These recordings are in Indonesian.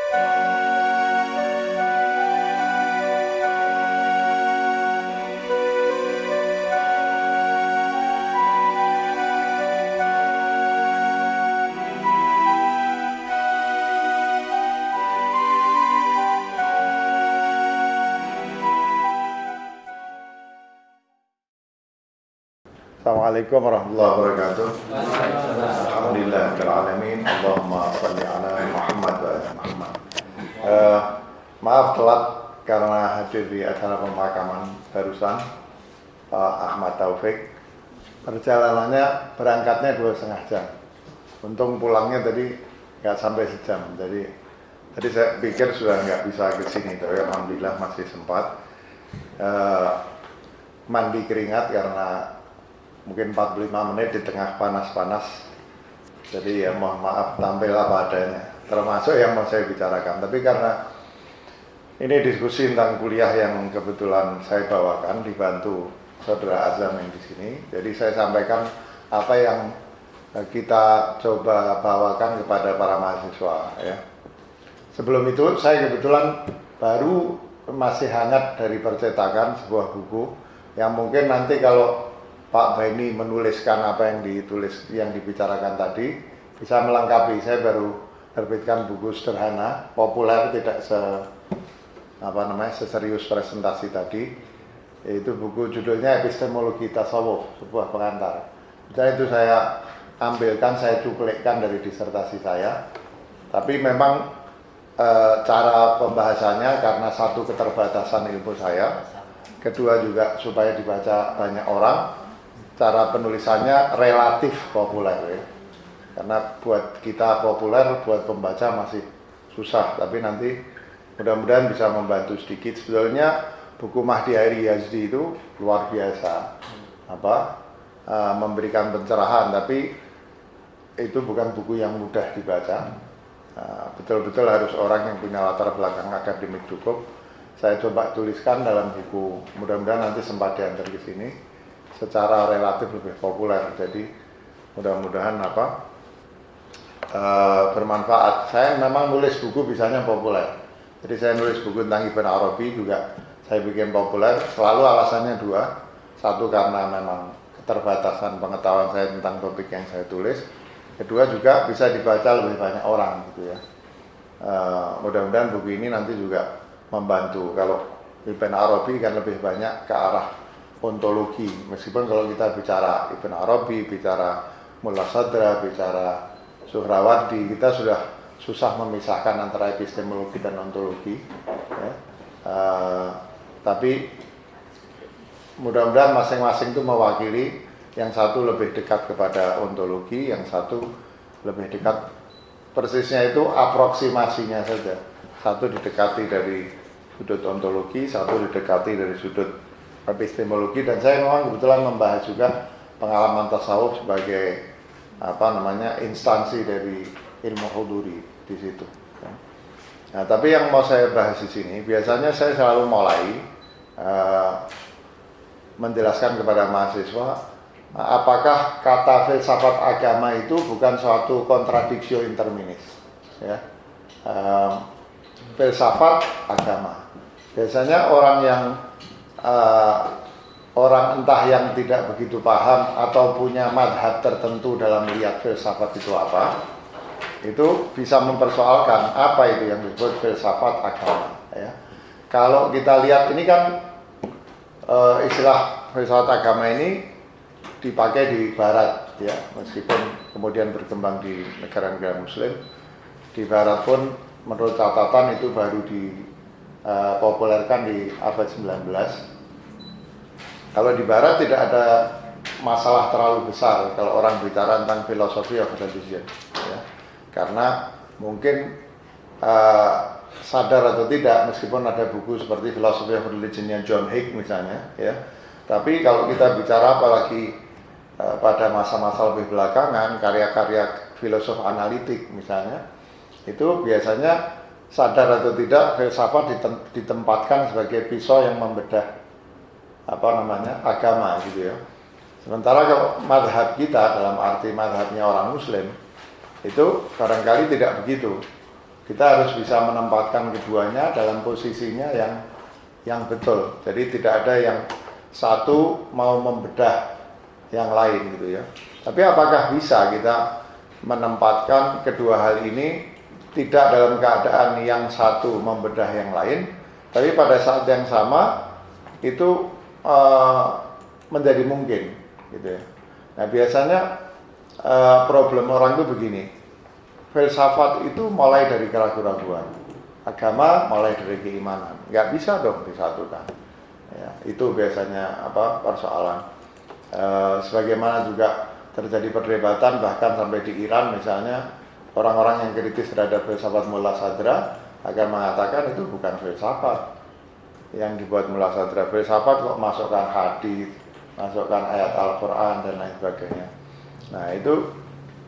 Assalamualaikum warahmatullahi wabarakatuh. Alhamdulillahirabbil alamin. Allahumma shalli ala Muhammad wa ala Muhammad. Maaf telat karena hadir di acara pemakaman barusan Pak Ahmad Taufik. Perjalanannya berangkatnya 2,5 jam. Untung pulangnya tadi nggak sampai sejam. Jadi saya pikir sudah nggak bisa ke sini, tapi alhamdulillah masih sempat. Mandi keringat karena mungkin 45 menit di tengah panas-panas. Jadi ya mohon maaf tampil apa adanya, termasuk yang mau saya bicarakan. Tapi karena ini diskusi tentang kuliah yang kebetulan saya bawakan dibantu Saudara Azam yang di sini. Jadi saya sampaikan apa yang kita coba bawakan kepada para mahasiswa ya. Sebelum itu saya kebetulan baru masih hangat dari percetakan sebuah buku yang mungkin nanti kalau Pak Baini menuliskan apa yang ditulis, yang dibicarakan tadi, bisa melengkapi. Saya baru terbitkan buku sederhana, populer, tidak seserius presentasi tadi. Yaitu buku judulnya Epistemologi Tasawuf, sebuah pengantar. Dan itu saya ambilkan, saya cuplikan dari disertasi saya. Tapi memang cara pembahasannya karena satu keterbatasan ilmu saya, kedua juga supaya dibaca banyak orang. Cara penulisannya relatif populer ya. Karena buat kita populer, buat pembaca masih susah. Tapi nanti mudah-mudahan bisa membantu sedikit. Sebetulnya buku Mahdi Hairi Yazdi itu luar biasa. Memberikan pencerahan. Tapi itu bukan buku yang mudah dibaca. Betul-betul harus orang yang punya latar belakang akademik cukup. Saya coba tuliskan dalam buku. Mudah-mudahan nanti sempat diantar ke sini. Secara relatif lebih populer, jadi mudah-mudahan bermanfaat. Saya memang nulis buku bisanya populer, jadi saya nulis buku tentang Ibn Arabi juga saya bikin populer. Selalu alasannya dua, satu karena memang keterbatasan pengetahuan saya tentang topik yang saya tulis, kedua juga bisa dibaca lebih banyak orang gitu ya. Mudah-mudahan buku ini nanti juga membantu. Kalau Ibn Arabi kan lebih banyak ke arah ontologi, meskipun kalau kita bicara Ibn Arabi, bicara Mullah Sadra, bicara Suhrawardi, kita sudah susah memisahkan antara epistemologi dan ontologi ya. Tapi mudah-mudahan masing-masing itu mewakili, yang satu lebih dekat kepada ontologi, yang satu lebih dekat, persisnya itu aproksimasinya saja. Satu didekati dari sudut ontologi, satu didekati dari sudut epistemologi. Dan saya memang kebetulan membahas juga pengalaman tasawuf sebagai instansi dari ilmu huduri di situ. Nah, tapi yang mau saya bahas di sini, biasanya saya selalu mulai menjelaskan kepada mahasiswa apakah kata filsafat agama itu bukan suatu kontradiksi interminis ya. Filsafat agama, biasanya orang yang orang entah yang tidak begitu paham atau punya madhab tertentu dalam melihat filsafat itu apa, itu bisa mempersoalkan apa itu yang disebut filsafat agama ya. Kalau kita lihat ini kan istilah filsafat agama ini dipakai di barat ya, meskipun kemudian berkembang di negara-negara muslim. Di barat pun menurut catatan itu baru populerkan di abad 19. Kalau di barat tidak ada masalah terlalu besar kalau orang bicara tentang philosophy of religion ya. Karena mungkin sadar atau tidak, meskipun ada buku seperti Philosophy of Religion-nya John Hicks misalnya ya. Tapi kalau kita bicara apalagi pada masa-masa lebih belakangan, karya-karya filosof analitik misalnya, itu biasanya sadar atau tidak filsafat ditempatkan sebagai pisau yang membedah agama gitu ya. Sementara kalau madhab kita dalam arti madhabnya orang muslim itu barangkali tidak begitu. kita harus bisa menempatkan keduanya dalam posisinya yang betul. Jadi tidak ada yang satu mau membedah yang lain gitu ya. Tapi apakah bisa kita menempatkan kedua hal ini tidak dalam keadaan yang satu membedah yang lain, tapi pada saat yang sama itu menjadi mungkin gitu ya. Nah biasanya problem orang itu begini, filsafat itu mulai dari keraguan-keraguan, agama mulai dari keimanan, nggak bisa dong disatukan ya, itu biasanya persoalan. Sebagaimana juga terjadi perdebatan bahkan sampai di Iran misalnya, orang-orang yang kritis terhadap filsafat Mullah Sadra akan mengatakan itu bukan filsafat yang dibuat Mullah Sadra. Filsafat kok masukkan hadis, masukkan ayat Al-Quran dan lain sebagainya. Nah itu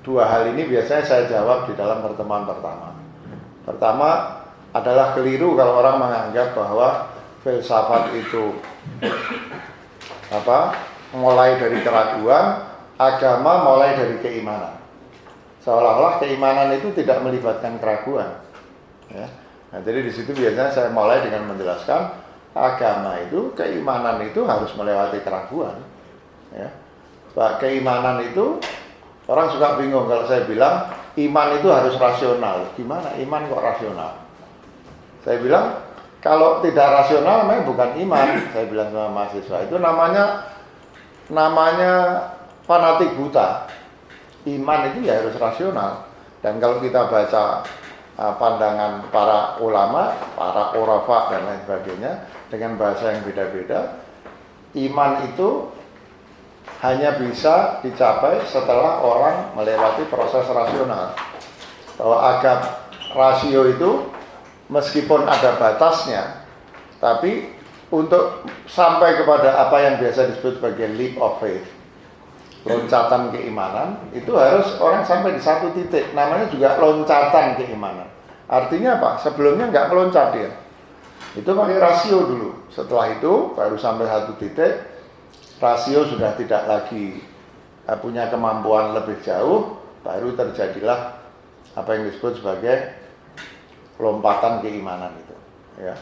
dua hal ini biasanya saya jawab di dalam pertemuan pertama. Pertama adalah keliru kalau orang menganggap bahwa filsafat itu mulai dari keraguan, agama mulai dari keimanan. Seolah-olah keimanan itu tidak melibatkan keraguan. Ya. Nah, jadi di situ biasanya saya mulai dengan menjelaskan agama itu, keimanan itu harus melewati keraguan. Ya. Keimanan itu orang suka bingung kalau saya bilang iman itu harus rasional. Gimana iman kok rasional? Saya bilang kalau tidak rasional memang bukan iman. Saya bilang sama mahasiswa itu namanya fanatik buta. Iman itu ya harus rasional. Dan kalau kita baca pandangan para ulama, para urafa dan lain sebagainya dengan bahasa yang beda-beda, iman itu hanya bisa dicapai setelah orang melewati proses rasional. Bahwa agama rasio itu meskipun ada batasnya, tapi untuk sampai kepada apa yang biasa disebut sebagai leap of faith, loncatan keimanan, itu harus orang sampai di satu titik. Namanya juga loncatan keimanan. Artinya apa? Sebelumnya nggak meloncat dia. Itu pakai rasio dulu. Setelah itu baru sampai satu titik, rasio sudah tidak lagi punya kemampuan lebih jauh, baru terjadilah apa yang disebut sebagai lompatan keimanan itu. Ya.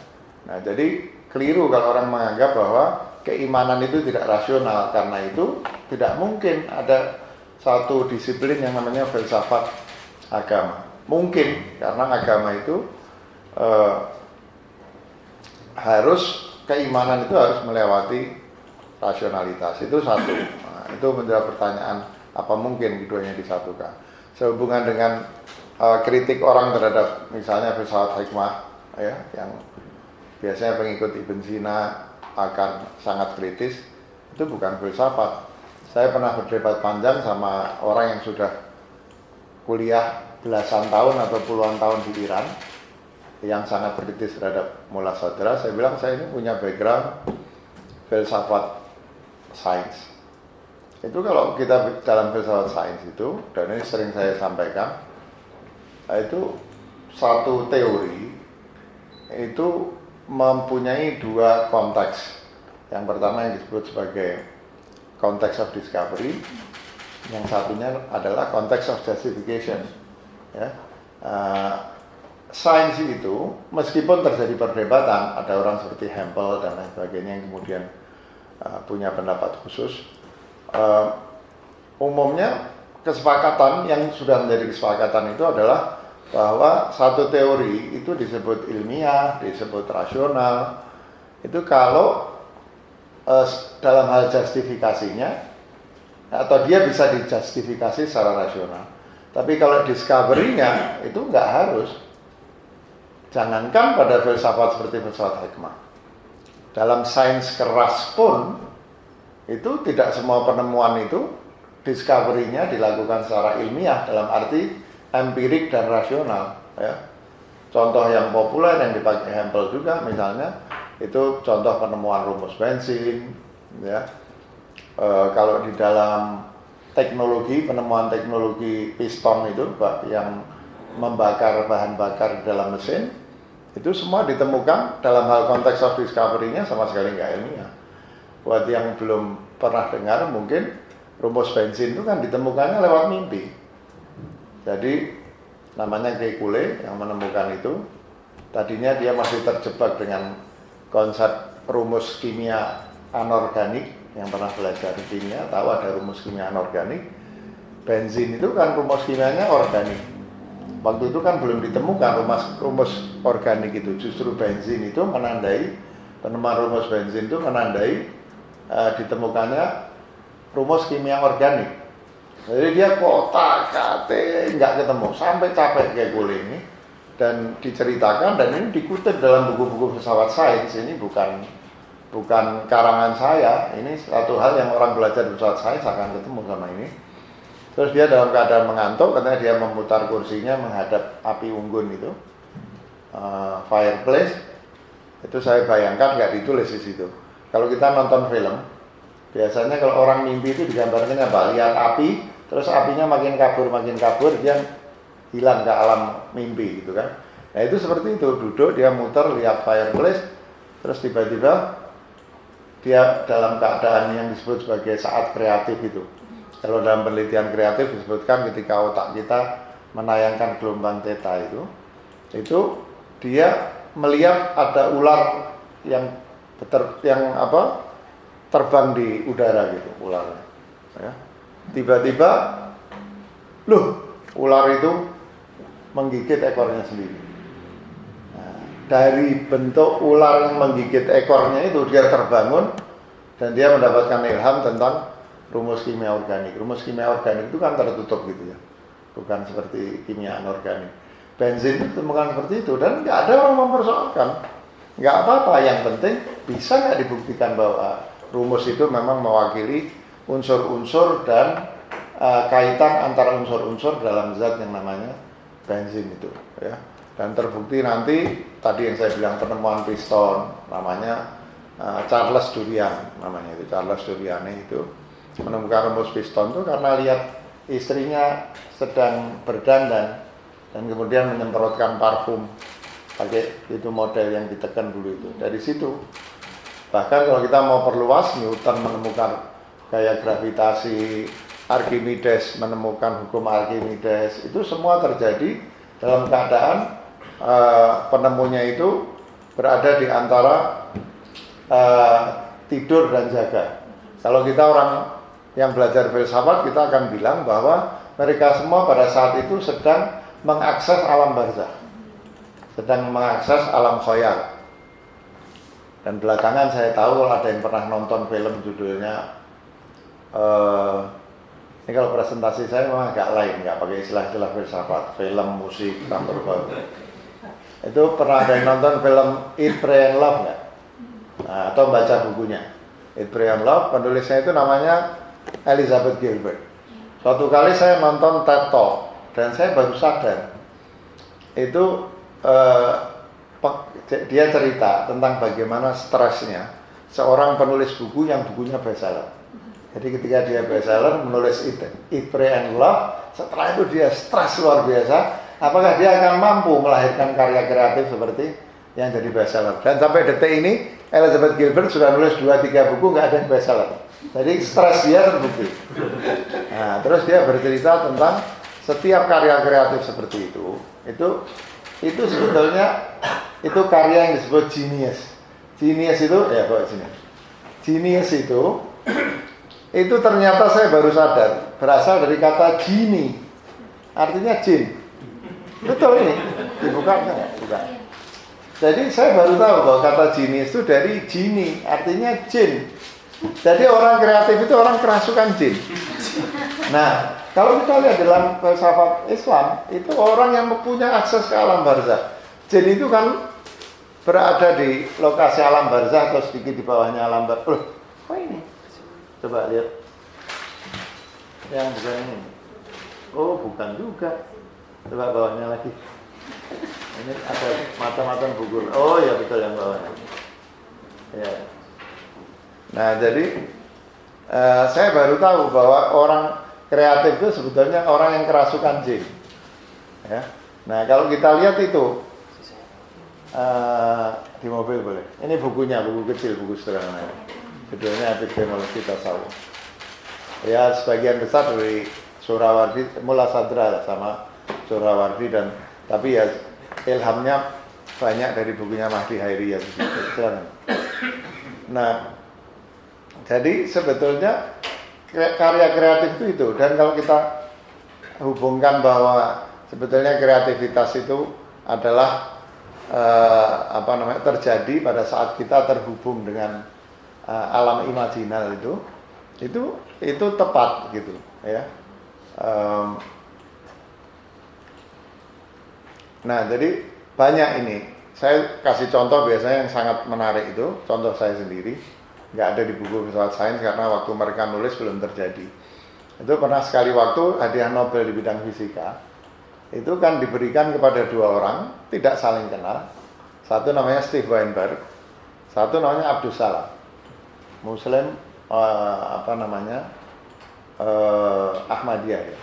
Nah, jadi keliru kalau orang menganggap bahwa keimanan itu tidak rasional, karena itu tidak mungkin ada satu disiplin yang namanya filsafat agama. Mungkin karena agama itu keimanan itu harus melewati rasionalitas. Itu satu. Nah, itu menjawab pertanyaan apa mungkin keduanya disatukan. Sehubungan dengan kritik orang terhadap misalnya filsafat hikmah ya, yang biasanya pengikut Ibn Sina akan sangat kritis, itu bukan filsafat. Saya pernah berdebat panjang sama orang yang sudah kuliah belasan tahun atau puluhan tahun di Iran, yang sangat kritis terhadap Mullah Sadra. Saya bilang saya ini punya background filsafat sains. Itu kalau kita dalam filsafat sains itu, dan ini sering saya sampaikan, itu satu teori itu mempunyai dua konteks. Yang pertama yang disebut sebagai konteks of discovery, yang satunya adalah konteks of justification. Ya. Sains itu meskipun terjadi perdebatan, ada orang seperti Hempel dan lain sebagainya yang kemudian punya pendapat khusus, umumnya kesepakatan yang sudah menjadi kesepakatan itu adalah bahwa satu teori itu disebut ilmiah, disebut rasional, itu kalau dalam hal justifikasinya, atau dia bisa dijustifikasi secara rasional. Tapi kalau discovery-nya itu nggak harus. Jangankan pada filsafat seperti filsafat hikmah. Dalam sains keras pun, itu tidak semua penemuan itu discovery-nya dilakukan secara ilmiah, dalam arti empirik dan rasional. Ya. Contoh yang populer yang dipakai Hempel juga misalnya, itu contoh penemuan rumus bensin. Ya. Kalau di dalam teknologi, penemuan teknologi piston itu yang membakar bahan bakar di dalam mesin, itu semua ditemukan dalam hal konteks of discovery-nya sama sekali nggak ilmiah. Buat yang belum pernah dengar, mungkin rumus bensin itu kan ditemukannya lewat mimpi. Jadi namanya Kekule yang menemukan itu. Tadinya dia masih terjebak dengan konsep rumus kimia anorganik. Yang pernah belajar kimia tahu ada rumus kimia anorganik. Benzin itu kan rumus kimianya organik. Waktu itu kan belum ditemukan rumus organik itu. Justru benzin itu menandai, penemuan rumus benzin itu menandai ditemukannya rumus kimia organik. Jadi dia kotak-katik nggak ketemu, sampai capek Kekule ini. Dan diceritakan, dan ini dikutip dalam buku-buku pesawat sains. Ini bukan karangan saya, ini satu hal yang orang belajar pesawat sains akan ketemu sama ini. Terus dia dalam keadaan mengantuk, katanya dia memutar kursinya menghadap api unggun itu, fireplace. Itu saya bayangkan nggak ditulis di situ. Kalau kita nonton film, biasanya kalau orang mimpi itu digambarkan apa? Lihat api, terus apinya makin kabur, dia hilang ke alam mimpi gitu kan. Nah itu seperti itu, duduk dia muter lihat fireplace, terus tiba-tiba dia dalam keadaan yang disebut sebagai saat kreatif itu. Kalau dalam penelitian kreatif disebutkan ketika otak kita menayangkan gelombang theta itu dia melihat ada ular yang terbang di udara gitu ularnya. Ya. Tiba-tiba, ular itu menggigit ekornya sendiri. Nah, dari bentuk ular yang menggigit ekornya itu dia terbangun dan dia mendapatkan ilham tentang rumus kimia organik. Rumus kimia organik itu kan tertutup gitu ya, bukan seperti kimia anorganik. Benzin itu bukan seperti itu dan nggak ada orang mempersoalkan. Nggak apa-apa, yang penting bisa nggak dibuktikan bahwa rumus itu memang mewakili unsur-unsur dan kaitan antara unsur-unsur dalam zat yang namanya benzin itu ya. Dan terbukti nanti tadi yang saya bilang penemuan piston namanya Charles Durian namanya itu. Charles Durian itu menemukan rumus piston itu karena lihat istrinya sedang berdandan dan kemudian menyemprotkan parfum pakai itu model yang ditekan dulu itu. Dari situ bahkan kalau kita mau perluas, Newton menemukan gaya gravitasi, Archimedes menemukan hukum Archimedes, itu semua terjadi dalam keadaan penemunya itu berada di antara tidur dan jaga. Kalau kita orang yang belajar filsafat, kita akan bilang bahwa mereka semua pada saat itu sedang mengakses alam barzakh, sedang mengakses alam khoyal. Dan belakangan saya tahu kalau ada yang pernah nonton film judulnya ini kalau presentasi saya memang agak lain, nggak pakai istilah-istilah filsafat, film, musik, kantor baru. Itu pernah ada yang nonton film Eat, Pray and Love nggak? Nah, atau baca bukunya Eat, Pray and Love, penulisnya itu namanya Elizabeth Gilbert. Suatu kali saya nonton TED Talk dan saya baru sadar itu dia cerita tentang bagaimana stresnya seorang penulis buku yang bukunya bestseller. Jadi ketika dia bestseller menulis Eat, Pray and Love, setelah itu dia stres luar biasa. Apakah dia akan mampu melahirkan karya kreatif seperti yang jadi bestseller? Dan sampai detik ini Elizabeth Gilbert sudah nulis 2-3 buku nggak ada yang bestseller. Jadi stres dia terbukti. Nah, terus dia bercerita tentang setiap karya kreatif seperti itu sebetulnya itu karya yang disebut genius. Genius itu ya kok sini. Genius itu ternyata saya baru sadar berasal dari kata genie, artinya jin. Betul ini, dibuka enggak? Bukan. Jadi saya baru tahu bahwa kata genius itu dari genie, artinya jin. Jadi orang kreatif itu orang kerasukan jin. Nah, kalau kita lihat dalam filsafat Islam, itu orang yang mempunyai akses ke alam barzakh. Jin itu kan berada di lokasi alam barzakh atau sedikit di bawahnya alam barzakh. Kok ini? Coba lihat. Yang bukan ini. Oh, bukan juga. Coba bawahnya lagi. Ini ada mata-mata gugur. Oh ya betul yang bawahnya. Ya. Nah jadi saya baru tahu bahwa orang kreatif itu sebetulnya orang yang kerasukan jin. Ya. Nah kalau kita lihat itu di mobil boleh. Ini bukunya, buku kecil, buku sederhana. Judulnya Epistemologi Tasawuf. Ya sebagian besar dari Surawardi, Mula Sadra sama Surawardi tapi ya ilhamnya banyak dari bukunya Mahdi Hairi ya. Silakan. Nah, jadi sebetulnya karya kreatif itu dan kalau kita hubungkan bahwa sebetulnya kreativitas itu adalah terjadi pada saat kita terhubung dengan alam imajinal itu tepat gitu ya. Nah, jadi banyak ini. Saya kasih contoh biasanya yang sangat menarik itu, contoh saya sendiri. Nggak ada di buku filsafat sains karena waktu mereka nulis belum terjadi. Itu pernah sekali waktu hadiah Nobel di bidang fisika. Itu kan diberikan kepada dua orang, tidak saling kenal. Satu namanya Steve Weinberg, satu namanya Abdus Salam. Muslim Ahmadiyah ya.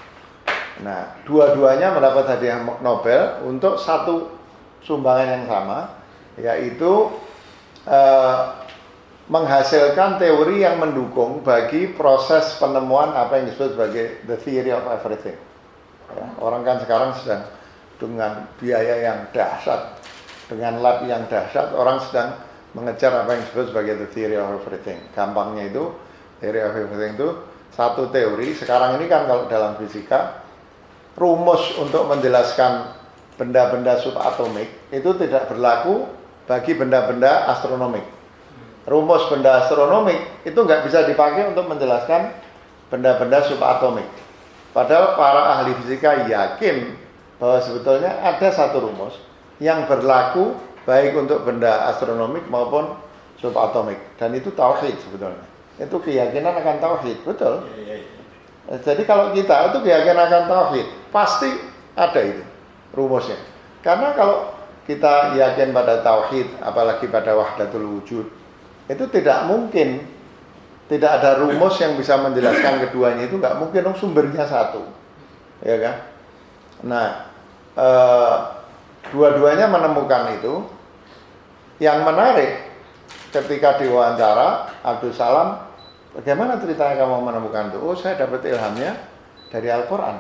Nah, dua-duanya mendapat hadiah Nobel untuk satu sumbangan yang sama, yaitu menghasilkan teori yang mendukung bagi proses penemuan apa yang disebut sebagai the theory of everything. Ya, orang kan sekarang sedang dengan biaya yang dahsyat, dengan lab yang dahsyat, orang sedang mengejar apa yang disebut sebagai the theory of everything. Gampangnya itu, theory of everything itu satu teori. Sekarang ini kan kalau dalam fisika, rumus untuk menjelaskan benda-benda subatomik itu tidak berlaku bagi benda-benda astronomik. Rumus benda astronomik itu nggak bisa dipakai untuk menjelaskan benda-benda subatomik. Padahal para ahli fisika yakin bahwa sebetulnya ada satu rumus yang berlaku baik untuk benda astronomik maupun subatomik. Dan itu tauhid sebetulnya. Itu keyakinan akan tauhid, betul? Jadi kalau kita itu keyakinan akan tauhid, pasti ada itu rumusnya. Karena kalau kita yakin pada tauhid, apalagi pada wahdatul wujud, itu tidak mungkin tidak ada rumus yang bisa menjelaskan keduanya, itu nggak mungkin dong, sumbernya satu, ya kan? Nah, dua-duanya menemukan itu. Yang menarik ketika diwawancara Abdus Salam, bagaimana ceritanya kamu menemukan itu? Oh, saya dapat ilhamnya dari Al-Quran.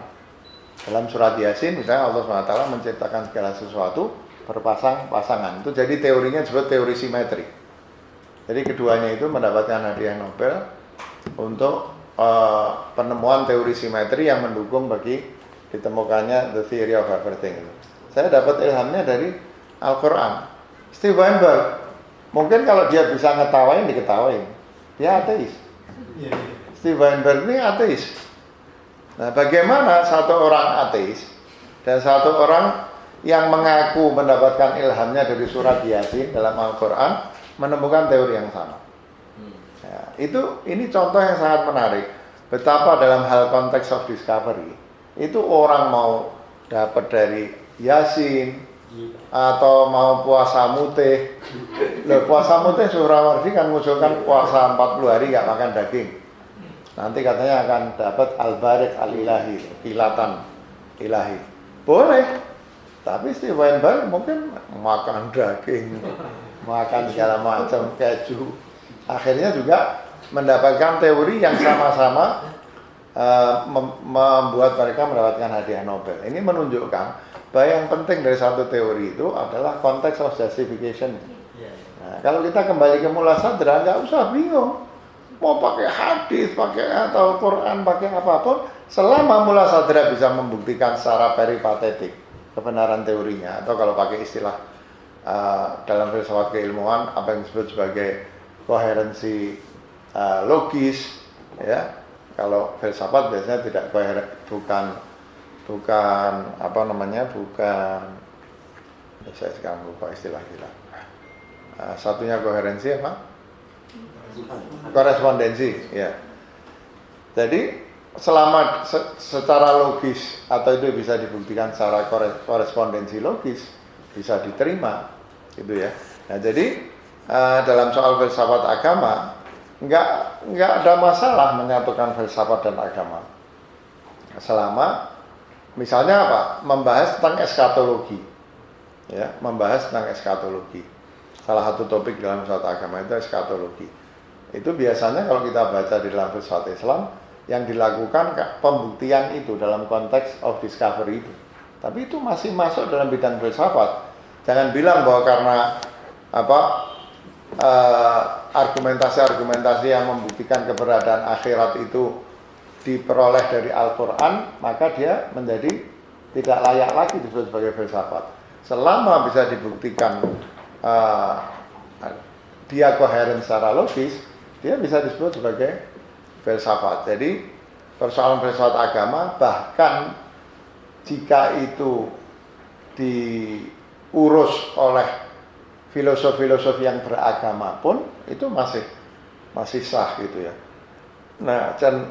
Dalam surat Yasin misalnya Allah SWT menciptakan segala sesuatu berpasang-pasangan. Itu jadi teorinya disebut teori simetri. Jadi keduanya itu mendapatkan hadiah Nobel untuk penemuan teori simetri yang mendukung bagi ditemukannya the theory of everything. Saya dapat ilhamnya dari Al-Quran. Steve Weinberg, mungkin kalau dia bisa ngetawain, diketawain. Dia ateis. Steve Weinberg ini ateis. Nah, bagaimana satu orang ateis dan satu orang yang mengaku mendapatkan ilhamnya dari surat Yasin dalam Al-Quran menemukan teori yang sama? Ya, ini contoh yang sangat menarik. Betapa dalam hal konteks of discovery itu orang mau dapat dari Yasin atau mau puasa mutih. Loh, puasa mutih Surawardi kan mengusulkan puasa 40 hari gak makan daging. Nanti katanya akan dapat al-barik al-ilahi, kilatan ilahi. Boleh. Tapi Steve Weinberg mungkin makan daging, makan segala macam, keju. Akhirnya juga mendapatkan teori yang sama-sama membuat mereka mendapatkan hadiah Nobel. Ini menunjukkan bahwa yang penting dari satu teori itu adalah konteks of justification. Nah, kalau kita kembali ke Mula Sadra, nggak usah bingung. Mau pakai hadis, pakai atau Quran, pakai apapun, selama Mula Sadra bisa membuktikan secara peripatetik kebenaran teorinya, atau kalau pakai istilah dalam filsafat keilmuan apa yang disebut sebagai koherensi logis, ya. Kalau filsafat biasanya tidak koheren, bukan saya sekarang lupa istilah kita. Satunya koherensi apa? Korespondensi, ya. Jadi selama secara logis atau itu bisa dibuktikan secara korespondensi logis, bisa diterima, gitu ya. Nah, jadi dalam soal filsafat agama nggak ada masalah menyatukan filsafat dan agama. Selama misalnya apa? Membahas tentang eskatologi. Ya, membahas tentang eskatologi. Salah satu topik dalam filsafat agama itu eskatologi. Itu biasanya kalau kita baca di dalam filsafat Islam yang dilakukan pembuktian itu dalam konteks of discovery itu. Tapi itu masih masuk dalam bidang filsafat. Jangan bilang bahwa karena argumentasi-argumentasi yang membuktikan keberadaan akhirat itu diperoleh dari Al-Quran, maka dia menjadi tidak layak lagi disebut sebagai filsafat. Selama bisa dibuktikan dia koheren secara logis, dia bisa disebut sebagai filsafat. Jadi persoalan filsafat agama, bahkan jika itu diurus oleh filosof-filosof yang beragama pun, itu masih sah gitu ya. Nah, dan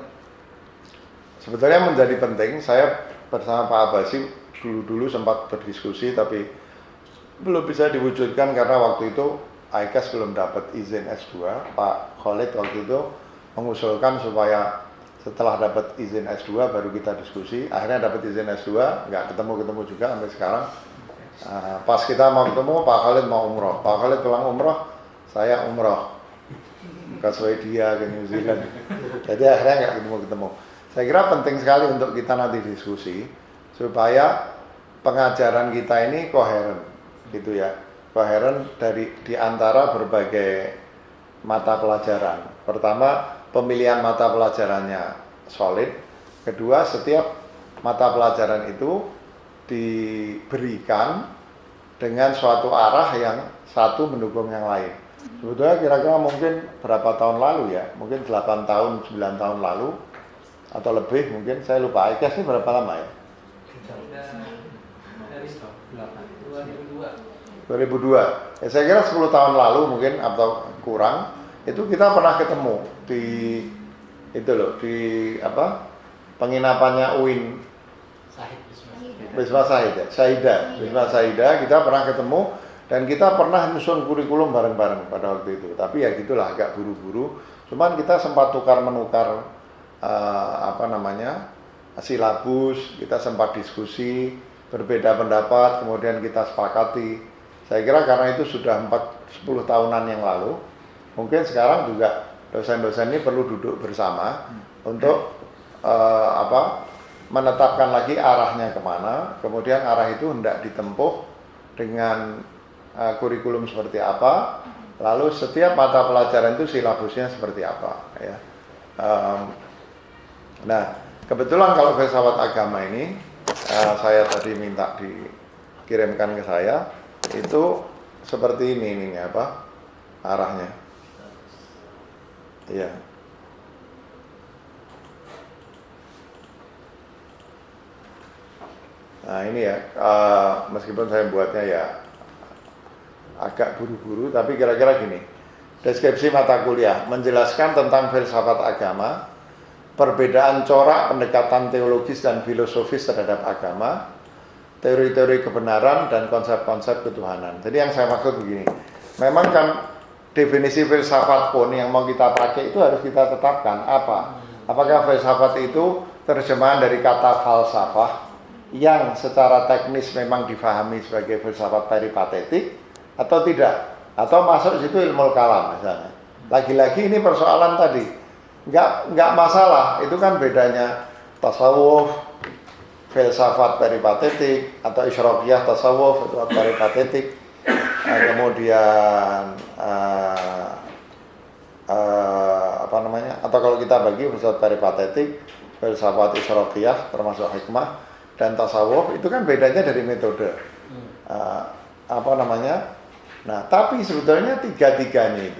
sebetulnya menjadi penting, saya bersama Pak Abbasi dulu sempat berdiskusi, tapi belum bisa diwujudkan karena waktu itu ICAS belum dapat izin S2. Pak Khalid waktu itu mengusulkan supaya setelah dapat izin S2 baru kita diskusi. Akhirnya dapat izin S2, nggak ketemu juga sampai sekarang. Pas kita mau ketemu, Pak Khalid mau umroh. Pak Khalid pulang umroh, saya umroh ke Swedia, ke New Zealand. Jadi akhirnya nggak ketemu. Saya kira penting sekali untuk kita nanti diskusi supaya pengajaran kita ini koheren, gitu ya. Koheren di antara berbagai mata pelajaran. Pertama, pemilihan mata pelajarannya solid. Kedua, setiap mata pelajaran itu diberikan dengan suatu arah yang satu mendukung yang lain. Sebetulnya kira-kira mungkin berapa tahun lalu ya, mungkin 8 tahun, 9 tahun lalu atau lebih mungkin, saya lupa. ICAS ini berapa lama ya? 2002. Ya, saya kira 10 tahun lalu mungkin atau kurang, itu kita pernah ketemu di penginapannya UIN Wisma Saida, kita pernah ketemu dan kita pernah nyusun kurikulum bareng-bareng pada waktu itu. Tapi ya gitulah, agak buru-buru. Cuman kita sempat tukar-menukar silabus, kita sempat diskusi, berbeda pendapat, kemudian kita sepakati. Saya kira karena itu sudah 10 tahunan yang lalu, mungkin sekarang juga dosen-dosen ini perlu duduk bersama untuk menetapkan lagi arahnya kemana, kemudian arah itu hendak ditempuh dengan kurikulum seperti apa, lalu setiap mata pelajaran itu silabusnya seperti apa ya. Nah, kebetulan kalau filsafat agama ini saya tadi minta dikirimkan ke saya, itu seperti ini arahnya. Iya. Nah ini ya, meskipun saya buatnya ya agak buru-buru, tapi kira-kira gini. Deskripsi mata kuliah menjelaskan tentang filsafat agama, perbedaan corak pendekatan teologis dan filosofis terhadap agama, teori-teori kebenaran dan konsep-konsep ketuhanan. Jadi yang saya maksud begini, memang kan definisi filsafat pun yang mau kita pakai itu harus kita tetapkan apa? Apakah filsafat itu terjemahan dari kata falsafah yang secara teknis memang difahami sebagai filsafat peripatetik atau tidak? Atau masuk situ ilmu kalam misalnya. Lagi-lagi ini persoalan tadi, nggak masalah. Itu kan bedanya tasawuf, filsafat peripatetik, atau isyraqiyah tasawuf atau peripatetik. Kemudian atau kalau kita bagi filsafat peripatetik, filsafat isyraqiyah termasuk hikmah dan tasawuf, itu kan bedanya dari metode. Nah, tapi sebetulnya tiga-tiganya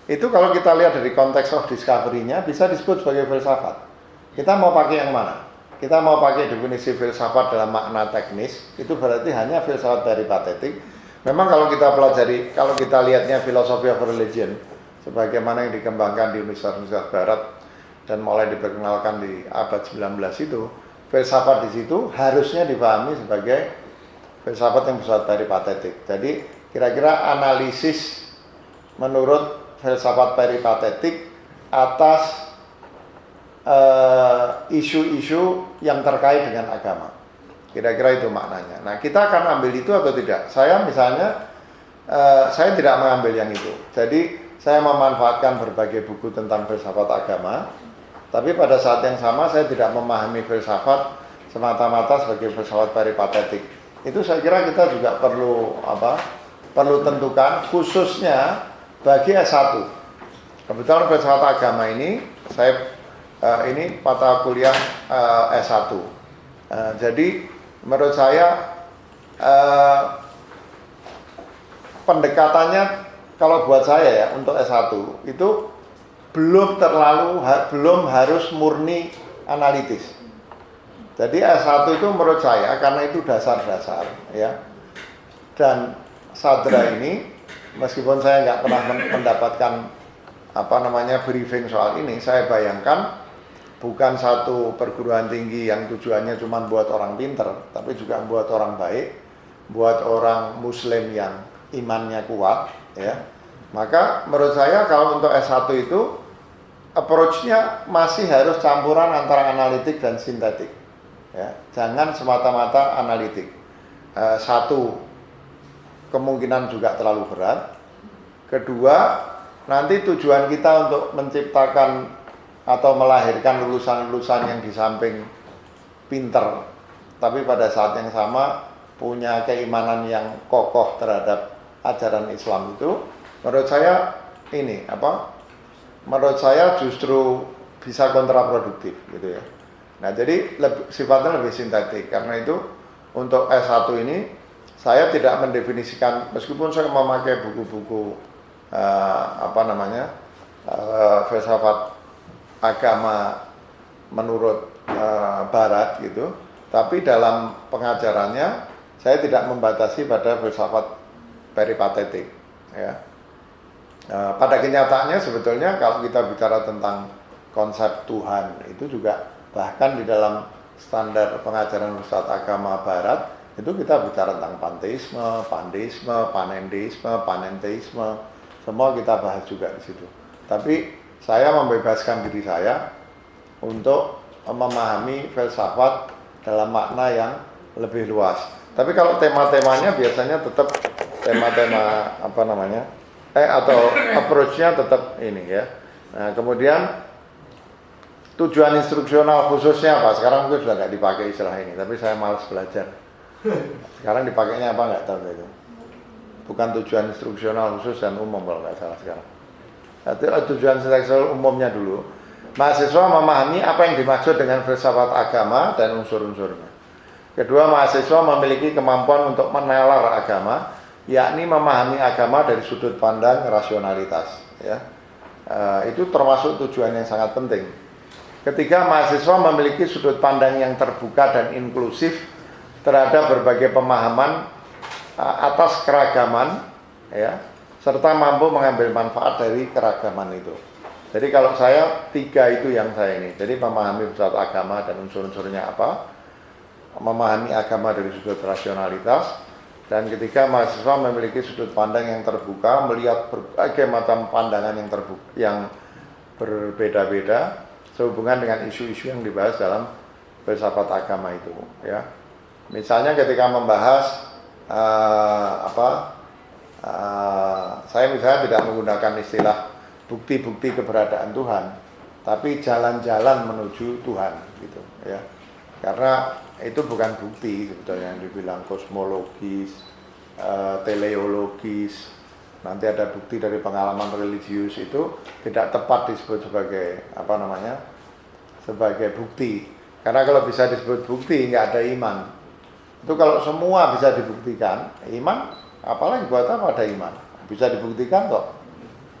itu kalau kita lihat dari konteks of discovery-nya bisa disebut sebagai filsafat. Kita mau pakai yang mana? Kita mau pakai definisi filsafat dalam makna teknis, itu berarti hanya filsafat peripatetik. Memang kalau kita pelajari, kalau kita lihatnya philosophy of religion, sebagaimana yang dikembangkan di Universitas Barat dan mulai diperkenalkan di abad 19 itu, filsafat di situ harusnya dipahami sebagai filsafat yang bersifat peripatetik. Jadi kira-kira analisis menurut filsafat peripatetik atas isu-isu yang terkait dengan agama. Kira-kira itu maknanya. Nah, kita akan ambil itu atau tidak? Saya misalnya, saya tidak mengambil yang itu. Jadi saya memanfaatkan berbagai buku tentang filsafat agama, tapi pada saat yang sama saya tidak memahami filsafat semata-mata sebagai filsafat peripatetik. Itu saya kira kita juga perlu tentukan khususnya bagi S1. Kebetulan filsafat agama ini saya ini mata kuliah S1. Jadi menurut saya pendekatannya kalau buat saya ya untuk S1 itu belum harus murni analitis. Jadi S1 itu menurut saya karena itu dasar-dasar ya. Dan sadra ini meskipun saya nggak pernah mendapatkan briefing soal ini, saya bayangkan bukan satu perguruan tinggi yang tujuannya cuma buat orang pinter, tapi juga buat orang baik, buat orang muslim yang imannya kuat ya. Maka menurut saya kalau untuk S1 itu approach-nya masih harus campuran antara analitik dan sintetik ya. Jangan semata-mata analitik. Satu, kemungkinan juga terlalu berat. Kedua, nanti tujuan kita untuk menciptakan atau melahirkan lulusan-lulusan yang di samping pinter, tapi pada saat yang sama punya keimanan yang kokoh terhadap ajaran Islam itu, menurut saya menurut saya justru bisa kontraproduktif gitu ya. Nah jadi sifatnya lebih sintetik. Karena itu untuk S1 ini saya tidak mendefinisikan, meskipun saya memakai buku-buku filsafat agama menurut Barat gitu, tapi dalam pengajarannya saya tidak membatasi pada filsafat peripatetik ya. Pada kenyataannya sebetulnya kalau kita bicara tentang konsep Tuhan itu juga bahkan di dalam standar pengajaran filsafat agama Barat itu kita bicara tentang panteisme, pandeisme, panendeisme, panenteisme, semua kita bahas juga di situ. Tapi saya membebaskan diri saya untuk memahami filsafat dalam makna yang lebih luas. Tapi kalau tema-temanya biasanya tetap tema-tema atau approach-nya tetap ini ya. Nah, kemudian tujuan instruksional khususnya apa? Sekarang mungkin sudah nggak dipakai istilah ini, tapi saya malas belajar. Sekarang dipakainya apa nggak tahu itu. Bukan tujuan instruksional khusus dan umum kalau nggak salah sekarang. Tujuan instruksional umumnya dulu. Mahasiswa memahami apa yang dimaksud dengan filsafat agama dan unsur-unsurnya. Kedua, mahasiswa memiliki kemampuan untuk menalar agama, yakni memahami agama dari sudut pandang rasionalitas. Ya. Itu termasuk tujuan yang sangat penting. Ketiga, mahasiswa memiliki sudut pandang yang terbuka dan inklusif terhadap berbagai pemahaman atas keragaman, ya, serta mampu mengambil manfaat dari keragaman itu. Jadi kalau saya tiga itu yang saya ini. Jadi memahami filsafat agama dan unsur-unsurnya apa, memahami agama dari sudut rasionalitas, dan ketika mahasiswa memiliki sudut pandang yang terbuka, melihat berbagai macam pandangan yang berbeda-beda sehubungan dengan isu-isu yang dibahas dalam filsafat agama itu. Ya, misalnya ketika membahas saya misalnya tidak menggunakan istilah bukti-bukti keberadaan Tuhan, tapi jalan-jalan menuju Tuhan, gitu ya. Karena itu bukan bukti sebetulnya yang dibilang kosmologis, teleologis, nanti ada bukti dari pengalaman religius, itu tidak tepat disebut sebagai sebagai bukti. Karena kalau bisa disebut bukti nggak ada iman. Itu kalau semua bisa dibuktikan, iman apalagi buat apa ada iman? Bisa dibuktikan kok.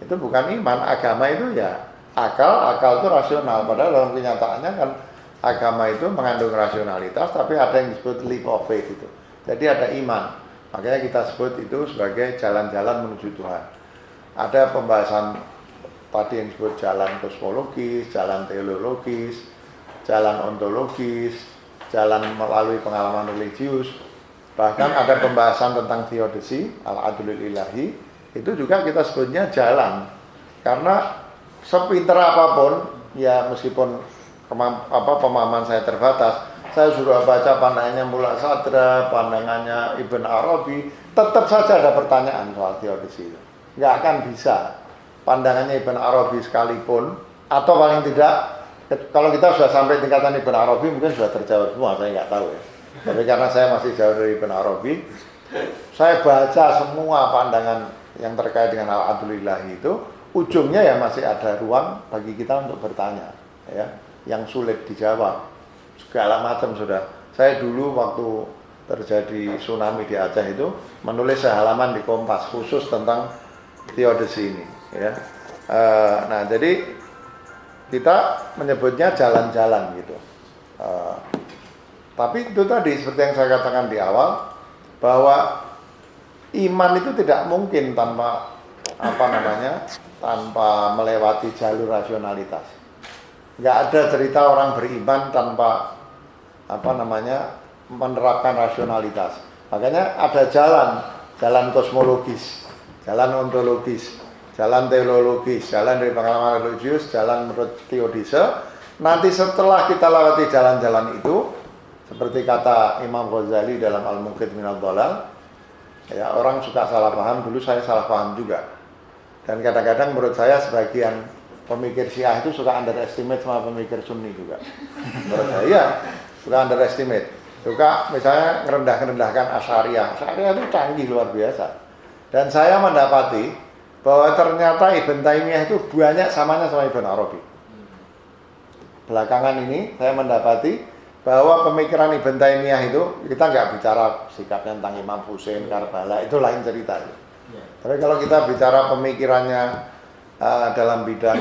Itu bukan iman. Agama itu ya akal itu rasional. Padahal dalam kenyataannya kan agama itu mengandung rasionalitas, tapi ada yang disebut leap of faith itu. Jadi ada iman. Makanya kita sebut itu sebagai jalan-jalan menuju Tuhan. Ada pembahasan tadi yang disebut jalan kosmologis, jalan teleologis, jalan ontologis, jalan melalui pengalaman religius. Bahkan ada pembahasan tentang theodicy, al-adlul ilahi. Itu juga kita sebutnya jalan. Karena sepinter apapun, ya meskipun pemahaman saya terbatas, saya sudah baca pandangannya Mullah Sadra, pandangannya Ibn Arabi, tetap saja ada pertanyaan soal theodicy itu. Nggak akan bisa pandangannya Ibn Arabi sekalipun, atau paling tidak Kalau kita sudah sampai tingkatan Ibn Arabi mungkin sudah terjawab semua, saya nggak tahu ya. Tapi karena saya masih jauh dari Ibn Arabi, saya baca semua pandangan yang terkait dengan al-adlillah itu, ujungnya ya masih ada ruang bagi kita untuk bertanya, ya, yang sulit dijawab, segala macam sudah. Saya dulu waktu terjadi tsunami di Aceh itu menulis sehalaman di Kompas khusus tentang teodisi ini, ya. Nah, jadi kita menyebutnya jalan-jalan gitu. Tapi itu tadi seperti yang saya katakan di awal, bahwa iman itu tidak mungkin tanpa tanpa melewati jalur rasionalitas. Nggak ada cerita orang beriman tanpa menerapkan rasionalitas. Makanya ada jalan kosmologis, jalan ontologis, jalan teologis, jalan dari pengalaman religius, jalan menurut teodise. Nanti setelah kita lewati jalan-jalan itu, seperti kata Imam Ghazali dalam Al-Munqidh Minadh Dhalal, ya, orang suka salah paham, dulu saya salah paham juga. Dan kadang-kadang menurut saya sebagian pemikir Syiah itu suka underestimate sama pemikir Sunni juga. Menurut saya suka underestimate. Suka misalnya ngerendah-rendahkan Asy'ariyah. Asy'ariyah itu canggih luar biasa. Dan saya mendapati bahwa ternyata Ibn Taimiyah itu banyak samanya sama Ibn Arabi. Belakangan ini saya mendapati bahwa pemikiran Ibn Taimiyah itu, kita nggak bicara sikapnya tentang Imam Husain, Karbala, itu lain cerita. Tapi kalau kita bicara pemikirannya dalam bidang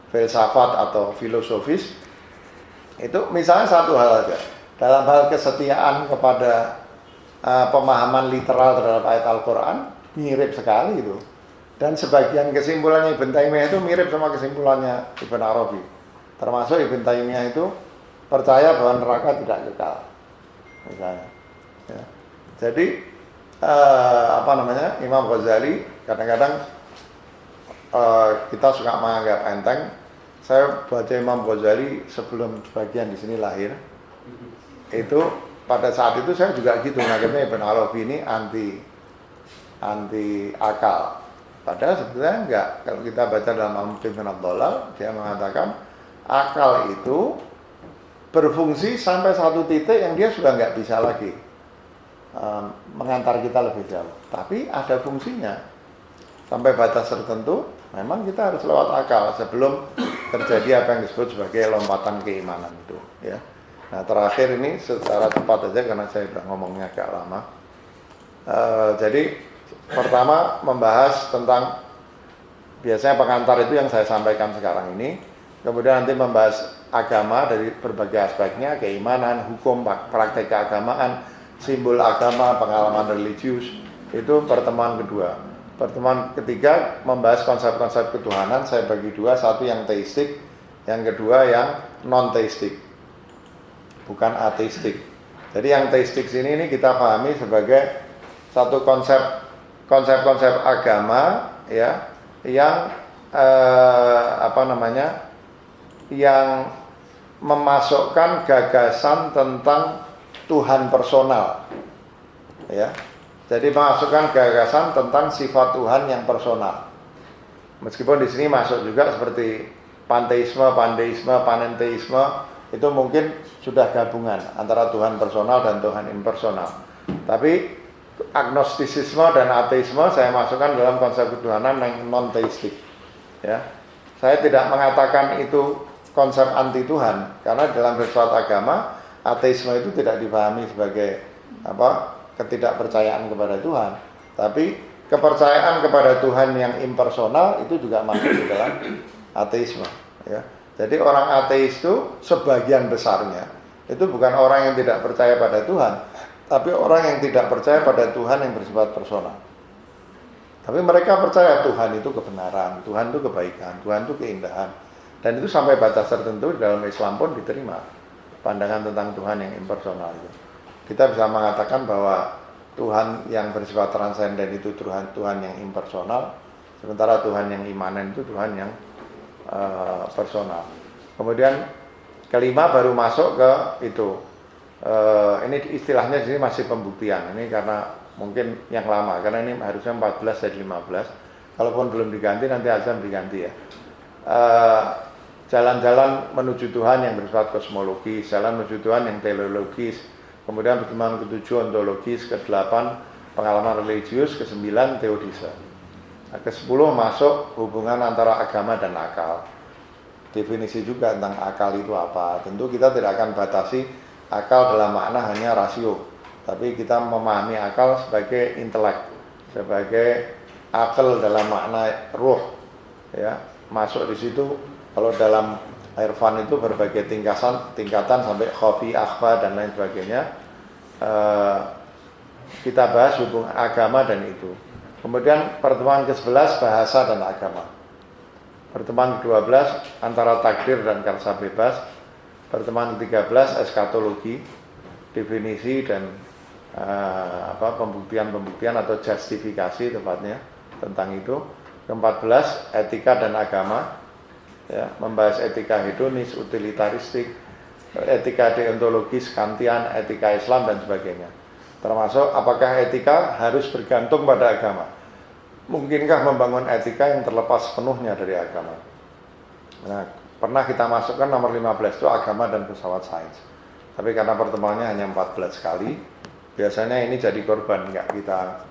filsafat atau filosofis, itu misalnya satu hal aja, dalam hal kesetiaan kepada pemahaman literal terhadap ayat Al-Quran, mirip sekali itu. Dan sebagian kesimpulannya Ibn Taimiyah itu mirip sama kesimpulannya Ibn Arabi. Termasuk Ibn Taimiyah itu percaya bahwa neraka tidak kekal, misalnya. Ya. Jadi Imam Ghazali kadang-kadang kita suka menganggap enteng. Saya baca Imam Ghazali sebelum sebagian di sini lahir. Itu pada saat itu saya juga gitu menganggapnya Ibn Arabi ini anti akal. Padahal sebetulnya enggak. Kalau kita baca dalam Al-Munqidh Minadh Dhalal, dia mengatakan akal itu berfungsi sampai satu titik yang dia sudah enggak bisa lagi mengantar kita lebih jauh. Tapi ada fungsinya. Sampai batas tertentu, memang kita harus lewat akal sebelum terjadi apa yang disebut sebagai lompatan keimanan itu. Ya. Nah, terakhir ini secara cepat aja karena saya sudah ngomongnya agak lama. Jadi pertama membahas tentang biasanya pengantar itu yang saya sampaikan sekarang ini. Kemudian nanti membahas agama dari berbagai aspeknya, keimanan, hukum, praktek keagamaan, simbol agama, pengalaman religius. Itu pertemuan kedua. Pertemuan ketiga membahas konsep-konsep ketuhanan. Saya bagi dua, satu yang teistik, yang kedua yang non-teistik, bukan ateistik. Jadi yang teistik sini ini kita pahami sebagai satu konsep agama, ya, yang yang memasukkan gagasan tentang Tuhan personal, ya. Jadi memasukkan gagasan tentang sifat Tuhan yang personal. Meskipun di sini masuk juga seperti panteisme, panenteisme, itu mungkin sudah gabungan antara Tuhan personal dan Tuhan impersonal. Tapi agnostisisme dan ateisme saya masukkan dalam konsep ketuhanan yang non-teistik. Ya. Saya tidak mengatakan itu konsep anti Tuhan, karena dalam filsafat agama ateisme itu tidak dipahami sebagai ketidakpercayaan kepada Tuhan, tapi kepercayaan kepada Tuhan yang impersonal itu juga masuk di dalam ateisme. Ya. Jadi orang ateis itu sebagian besarnya itu bukan orang yang tidak percaya pada Tuhan, tapi orang yang tidak percaya pada Tuhan yang bersifat personal. Tapi mereka percaya Tuhan itu kebenaran, Tuhan itu kebaikan, Tuhan itu keindahan. Dan itu sampai batas tertentu di dalam Islam pun diterima pandangan tentang Tuhan yang impersonal itu. Kita bisa mengatakan bahwa Tuhan yang bersifat transenden itu Tuhan yang impersonal, sementara Tuhan yang imanen itu Tuhan yang personal. Kemudian kelima baru masuk ke itu. Ini istilahnya di sini masih pembuktian. Ini karena mungkin yang lama, karena ini harusnya 14 dan 15. Kalaupun belum diganti nanti azam diganti ya. jalan-jalan menuju Tuhan yang bersifat kosmologis, jalan menuju Tuhan yang teleologis, kemudian pertemuan ke-7 ontologis, ke-8 pengalaman religius, ke-9 teodise. Nah, ke-10 masuk hubungan antara agama dan akal. Definisi juga tentang akal itu apa. Tentu kita tidak akan batasi akal dalam makna hanya rasio, tapi kita memahami akal sebagai intelek, sebagai akal dalam makna ruh, ya, masuk di situ. Kalau dalam Irfan itu berbagai tingkatan sampai khofi, akhfa dan lain sebagainya. Kita bahas hubungan agama dan itu. Kemudian pertemuan ke-11 bahasa dan agama. Pertemuan ke-12 antara takdir dan karsa bebas. Pertemuan ke-13 eskatologi, definisi dan pembuktian atau justifikasi tepatnya tentang itu. Ke-14 etika dan agama, ya, membahas etika hedonis, utilitaristik, etika deontologis, kantian, etika Islam dan sebagainya. Termasuk apakah etika harus bergantung pada agama? Mungkinkah membangun etika yang terlepas penuhnya dari agama? Nah, pernah kita masukkan nomor 15 itu agama dan filsafat sains. Tapi karena pertemuannya hanya 14 kali, biasanya ini jadi korban, nggak kita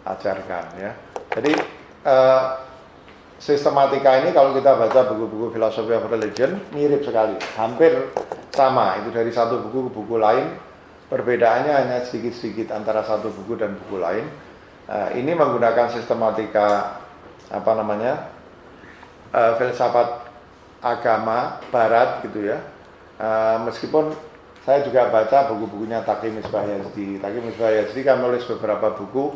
ajarkan, ya. Jadi sistematika ini kalau kita baca buku-buku philosophy of religion mirip sekali, hampir sama. Itu dari satu buku ke buku lain. Perbedaannya hanya sedikit-sedikit antara satu buku dan buku lain. Ini menggunakan sistematika filsafat agama Barat gitu ya. Meskipun saya juga baca buku-bukunya Taqi Misbah Yazdi. Taqi Misbah Yazdi kan menulis beberapa buku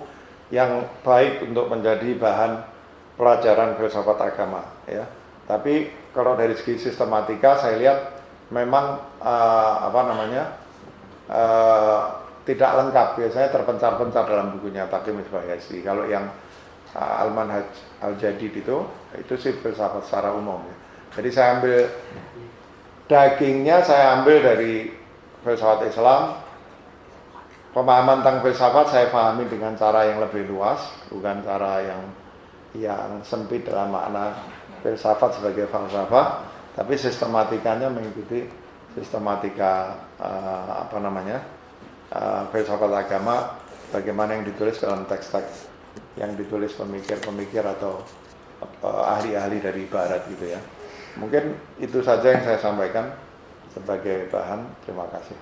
yang baik untuk menjadi bahan pelajaran filsafat agama, ya. Tapi kalau dari segi sistematika saya lihat memang tidak lengkap, biasanya terpencar-pencar dalam bukunya Taqi Misbah Yazdi. Kalau yang Al-Manhaj Al-Jadid itu sih filsafat secara umum, ya. Jadi saya ambil dagingnya, saya ambil dari filsafat Islam. Pemahaman tentang filsafat saya pahami dengan cara yang lebih luas, bukan cara yang sempit dalam makna filsafat sebagai falsafah, tapi sistematikanya mengikuti sistematika filsafat agama, bagaimana yang ditulis dalam teks-teks yang ditulis pemikir-pemikir atau ahli-ahli dari Barat gitu ya. Mungkin itu saja yang saya sampaikan sebagai bahan. Terima kasih.